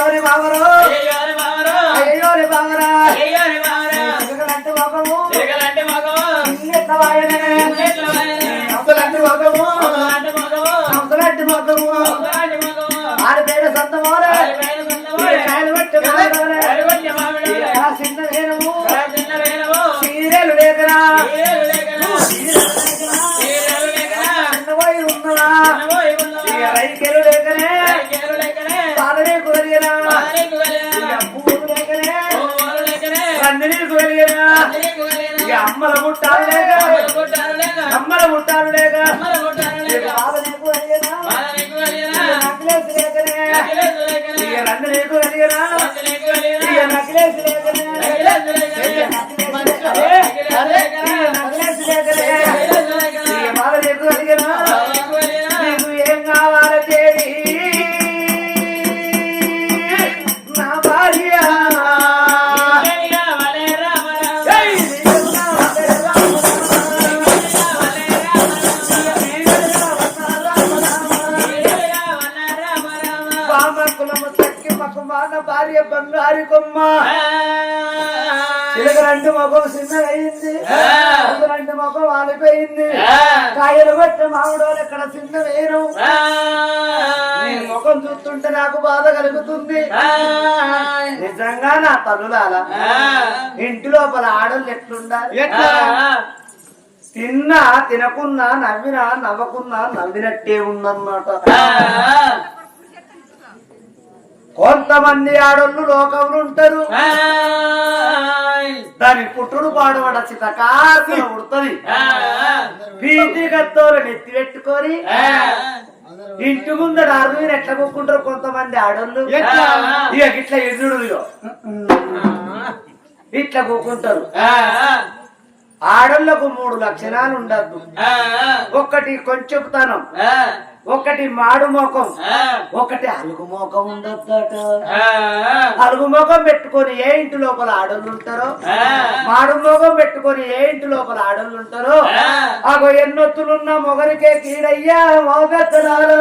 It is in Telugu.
అయ్యోరి బావరో అయ్యోరి బావరా తిరగలంటే మొగము అంకులంటే మొగము ఆడి పేరు సొంతమోరే చిన్న వేరము సీరియలు లేకరా చిన్నపోయి ఉన్నదా రైకెలు లేకనే పాలనే కుదరియనా పూలు లేకనే రందినీకు వెలిగినా అమ్మల ముట్టాలు లేక అమ్మల ముట్టాలు లేక పాలనేకు వెలిగినా నక్లేసి లేకనే రందినీకు వెలిగినా నక్లేసి లేకనే నక్లేసి లేకనే పాలనేకు వెలిగినా నీకు ఏం కావాలి దేవి నా భార్య భార్య బంగారి కొమ్మ చిలకలంటి మొఖం చిన్నదయింది అందులంటి మొఖం వాలిపోయింది కాయలు కొట్టే మామిడోలు ఎక్కడ చిన్న వేరు ముఖం చూస్తుంటే నాకు బాధ కలుగుతుంది నిజంగా నా తల్లులాల ఇంటి లోపల ఆడోళ్ళు ఎట్లుండాలి తిన్నా తినకున్నా నవ్వినా నవ్వకున్నా నవ్వినట్టే ఉందన్నమాట కొంతమంది ఆడోళ్ళు లోకంలో ఉంటారు దాని పుట్టుడు పాడుబడ చితకాసులు ఉడుతుంది పీతి గత్తోలు నెత్తి పెట్టుకొని ఇంటి ముందర అరువుని ఎట్లా కొక్కుంటారు కొంతమంది ఆడోళ్ళు ఇక ఇట్లా ఎదుడు ఇట్లా కొక్కుంటారు ఆడోళ్లకు 3 లక్షణాలు ఉండద్దు ఒకటి కొంచెపుతనం ఒకటి మాడు మోకం ఒకటి అలుగు మోకం ఉండొద్దట అలుగు మోకం పెట్టుకొని ఏ ఇంటి లోపల ఆడోళ్ళు ఉంటారో మాడు మోకం పెట్టుకొని ఏ ఇంటి లోపల ఆడోళ్ళు ఉంటారో అగో ఎన్నొత్తులున్న మొగరికే కీడయ్యా మోగత్తరాలు